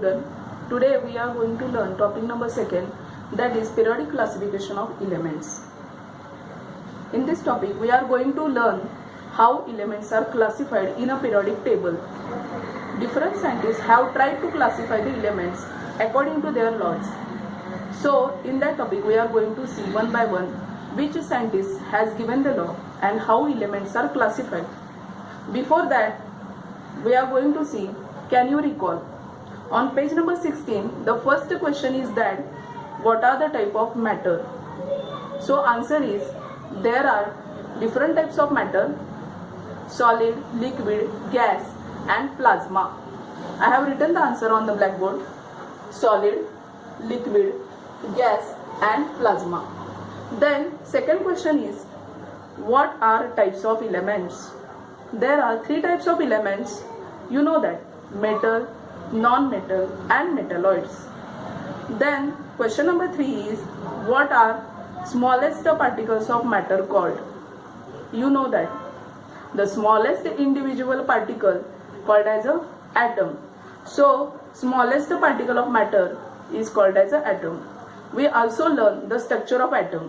Student, today we are going to learn topic number 2, that is periodic classification of elements. In this topic we are going to learn how elements are classified in a periodic table. Different scientists have tried to classify the elements according to their laws. So in that topic we are going to see one by one which scientist has given the law and how elements are classified. Before that we are going to see, can you recall? On page number 16, the first question is that what are the type of matter? So answer is, there are different types of matter: solid, liquid, gas and plasma. I have written the answer on the blackboard: solid, liquid, gas and plasma. Then second question is, what are types of elements? There are three types of elements. You know that: metal, non-metal and metalloids. Then question number 3 is, what are smallest particles of matter called? You know that the smallest individual particle called as a atom. So smallest particle of matter is called as an atom. We also learn the structure of atom.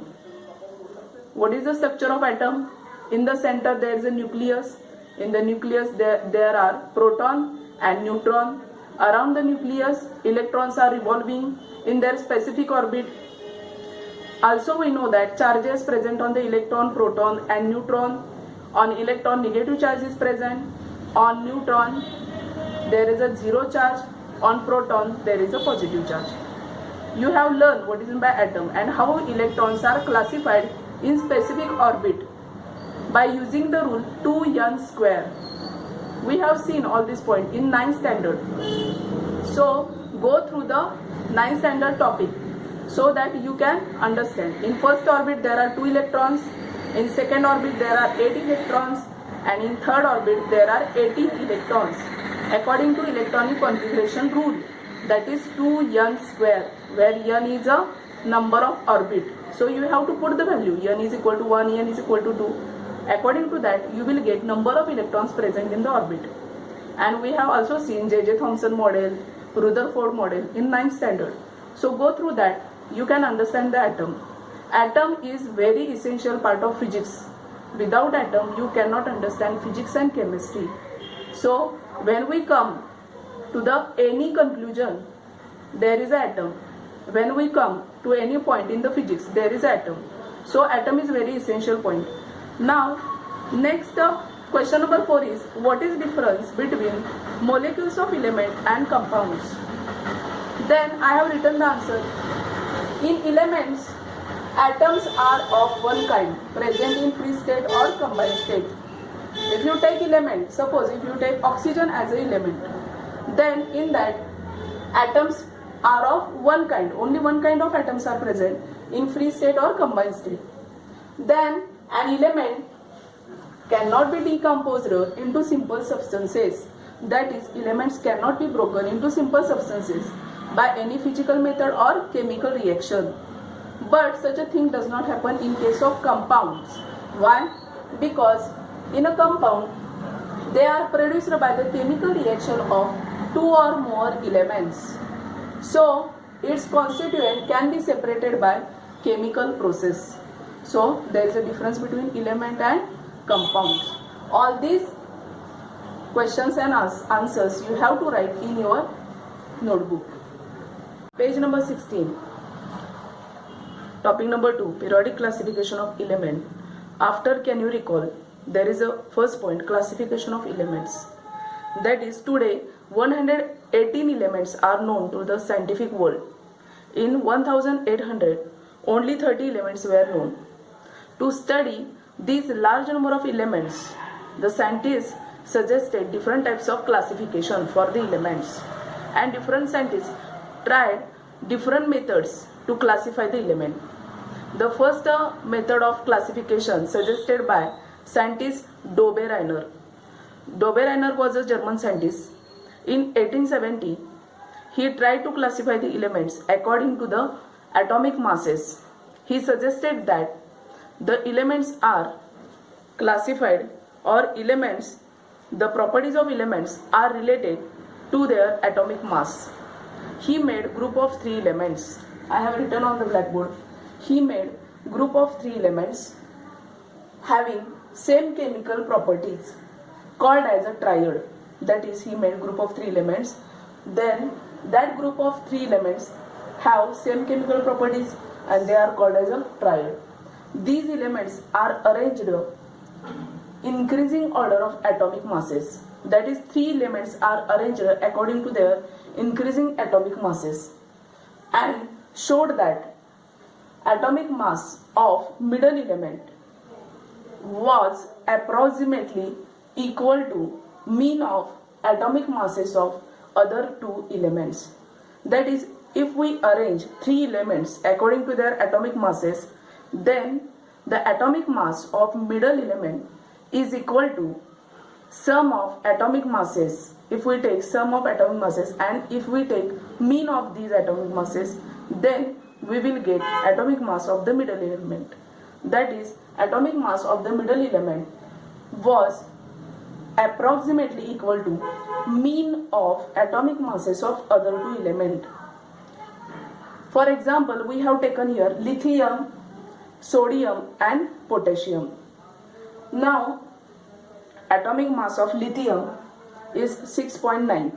What is the structure of atom? In the center there is a nucleus. In the nucleus there are proton and neutron. Around the nucleus, electrons are revolving in their specific orbit. Also we know that charges present on the electron, proton and neutron. On electron, negative charge is present. On neutron there is a zero charge. On proton there is a positive charge. You have learned what is meant by atom and how electrons are classified in specific orbit by using the rule 2n square. We have seen all this point in 9th standard. So go through the 9th standard topic so that you can understand. In first orbit there are 2 electrons, in second orbit there are 8 electrons, and in third orbit there are 18 electrons according to electronic configuration rule, that is 2n square, where n is a number of orbit. So you have to put the value, n is equal to 1, n is equal to 2. According to that you will get number of electrons present in the orbit. And we have also seen J.J. Thomson model, Rutherford model in 9th standard. So go through that, you can understand the atom. Atom is very essential part of physics. Without atom you cannot understand physics and chemistry. So when we come to the any conclusion, there is an atom. When we come to any point in the physics, there is an atom. So atom is very essential point. Now next question number 4 is, what is difference between molecules of element and compounds? Then I have written the answer. In elements, atoms are of one kind, present in free state or combined state. If you take element, suppose if you take oxygen as an element, then in that atoms are of one kind, only one kind of atoms are present in free state or combined state. Then an element cannot be decomposed into simple substances. That is, elements cannot be broken into simple substances by any physical method or chemical reaction. But such a thing does not happen in case of compounds. Why? Because in a compound they are produced by the chemical reaction of 2 or more elements. So its constituent can be separated by chemical process. So there is a difference between element and compounds. All these questions and answers you have to write in your notebook. Page number 16. Topic number 2, periodic classification of element. After, can you recall, there is a first point, classification of elements. That is, today 118 elements are known to the scientific world. In 1800, only 30 elements were known. To study these large number of elements, the scientists suggested different types of classification for the elements, and different scientists tried different methods to classify the element. The first method of classification suggested by scientist Dobereiner. Dobereiner was a German scientist. In 1870, he tried to classify the elements according to the atomic masses. He suggested that the elements are classified, or elements, the properties of elements are related to their atomic mass. he made group of 3 elements. I have written on the blackboard. He made group of 3 elements having same chemical properties called as a triad. That is, he made group of 3 elements. Then that group of 3 elements have same chemical properties and they are called as a triad. These elements are arranged increasing order of atomic masses. That is, 3 elements are arranged according to their increasing atomic masses, and showed that atomic mass of middle element was approximately equal to mean of atomic masses of other 2 elements. That is, if we arrange 3 elements according to their atomic masses, then the atomic mass of middle element is equal to sum of atomic masses. If we take sum of atomic masses and if we take mean of these atomic masses, then we will get atomic mass of the middle element. That is, atomic mass of the middle element was approximately equal to mean of atomic masses of other 2 elements. For example, we have taken here lithium, sodium and potassium. Now, atomic mass of lithium is 6.9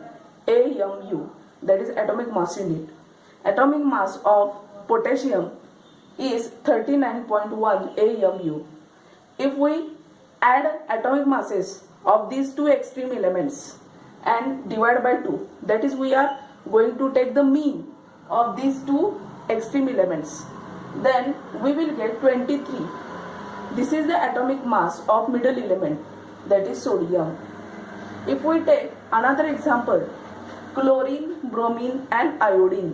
AMU, that is atomic mass unit. Atomic mass of potassium is 39.1 AMU. If we add atomic masses of these 2 extreme elements and divide by 2, that is, we are going to take the mean of these 2 extreme elements, then we will get 23. This is the atomic mass of middle element, that is sodium. If we take another example, chlorine, bromine and iodine.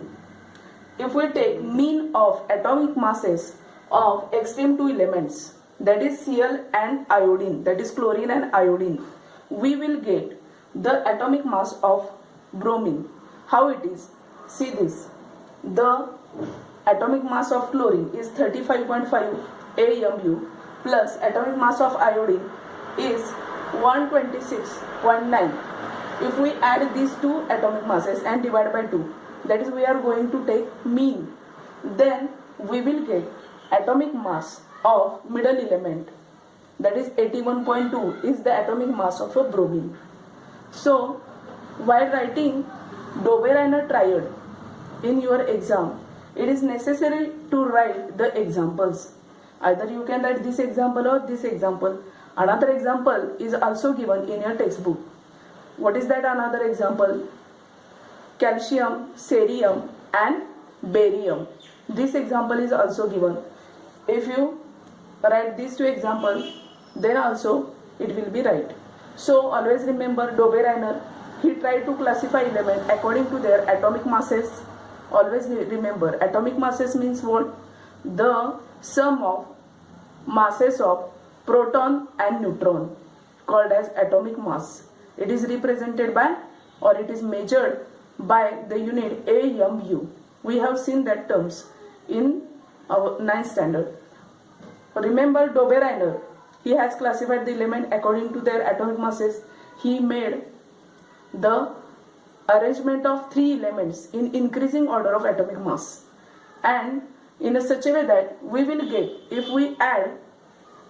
If we take mean of atomic masses of extreme 2 elements, that is Cl and iodine, that is chlorine and iodine, we will get the atomic mass of bromine. How it is? See this. The atomic mass of chlorine is 35.5 AMU plus atomic mass of iodine is 126.9. If we add these 2 atomic masses and divide by 2, that is, we are going to take mean, then we will get atomic mass of middle element, that is 81.2 is the atomic mass of a bromine. So, while writing Dobereiner triad in your exam, it is necessary to write the examples. Either you can write this example or this example. Another example is also given in your textbook. What is that another example? Calcium, cerium and barium. This example is also given. If you write these 2 examples, then also it will be right. So always remember Dobereiner, he tried to classify elements according to their atomic masses. Always remember, atomic masses means what? The sum of masses of proton and neutron, called as atomic mass. It is represented by, or it is measured by the unit AMU. We have seen that terms in our 9th standard. Remember Dobereiner, he has classified the element according to their atomic masses. He made the arrangement of 3 elements in increasing order of atomic mass, and in such a way that we will get, if we add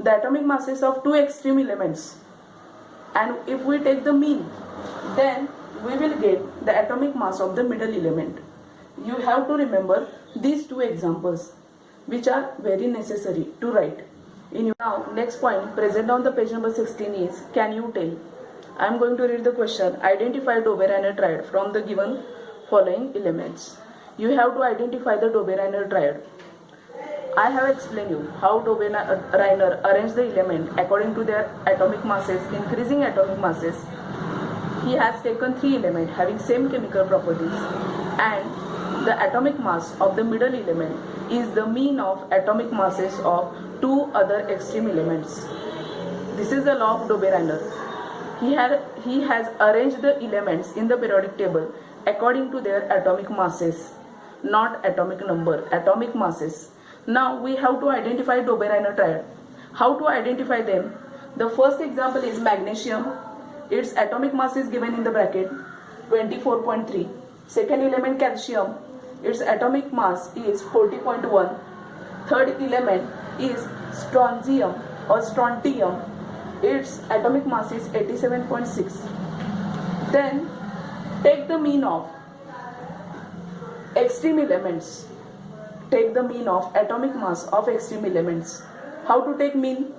the atomic masses of 2 extreme elements and if we take the mean, then we will get the atomic mass of the middle element. You have to remember these 2 examples, which are very necessary to write. Now, next point present on the page number 16 is, can you tell? I am going to read the question. Identify Dobereiner triad from the given following elements. You have to identify the Dobereiner triad. I have explained you how Dobereiner arranged the element according to their atomic masses, increasing atomic masses. He has taken 3 elements having same chemical properties, and the atomic mass of the middle element is the mean of atomic masses of 2 other extreme elements. This is the law of Dobereiner. He has arranged the elements in the periodic table according to their atomic masses, not atomic number, atomic masses. Now we have to identify Dobereiner triad. How to identify them? The first example is magnesium. Its atomic mass is given in the bracket 24.3. Second element calcium, its atomic mass is 40.1. Third element is strontium or strontium, its atomic mass is 87.6. Then take the mean of extreme elements. Take the mean of atomic mass of extreme elements. How to take mean?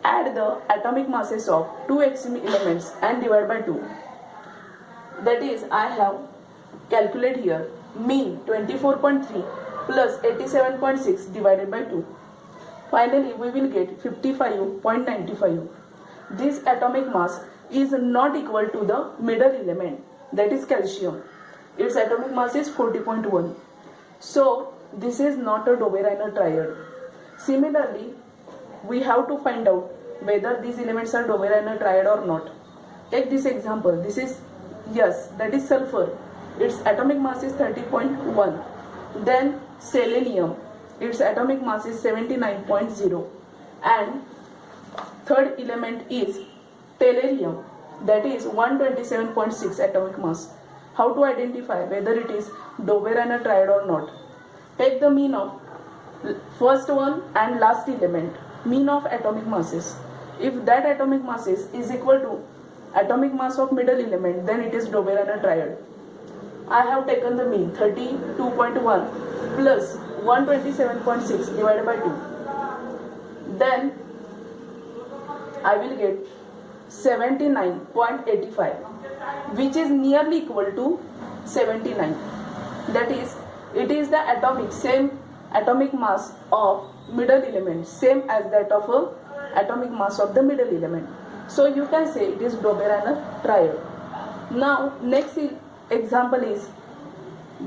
Add the atomic masses of two extreme elements and divide by 2. That is, I have calculated here mean 24.3 plus 87.6 divided by 2. Finally, we will get 55.95. This atomic mass is not equal to the middle element, that is calcium. Its atomic mass is 40.1. So, this is not a Dobereiner triad. Similarly, we have to find out whether these elements are Dobereiner triad or not. Take this example. This is, yes, that is sulfur. Its atomic mass is 30.1. Then selenium. Its atomic mass is 79.0. And third element is tellurium. That is 127.6 atomic mass. How to identify whether it is Dobereiner triad or not? Take the mean of first one and last element, mean of atomic masses. If that atomic masses is equal to atomic mass of middle element, then it is Dobereiner triad. I have taken the mean 32.1 plus 127.6 divided by 2. Then I will get 79.85, which is nearly equal to 79. That is, it is the same atomic mass of middle element, same as that of atomic mass of the middle element. So you can say it is Dobereiner triad. Now next example is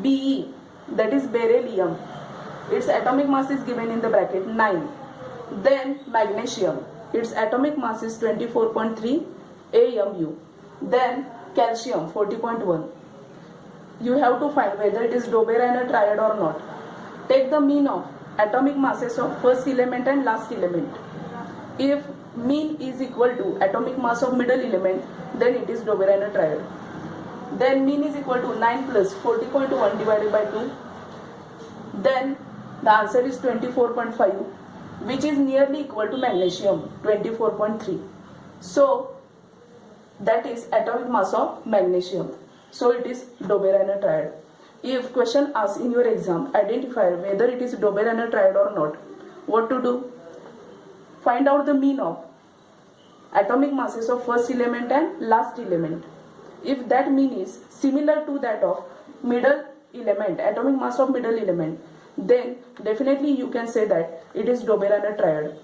Be, that is beryllium. Its atomic mass is given in the bracket 9. Then magnesium, its atomic mass is 24.3 AMU. Then calcium 40.1. You have to find whether it is Dobereiner triad or not. Take the mean of atomic masses of first element and last element. If mean is equal to atomic mass of middle element, then it is Dobereiner triad. Then mean is equal to 9 plus 40.1 divided by 2. Then the answer is 24.5, which is nearly equal to magnesium, 24.3. So that is atomic mass of magnesium. So it is Dobereiner triad. If question asks in your exam, identify whether it is Dobereiner triad or not, what to do? Find out the mean of atomic masses of first element and last element. If that mean is similar to that of middle element, atomic mass of middle element, then definitely you can say that it is Dobereiner triad.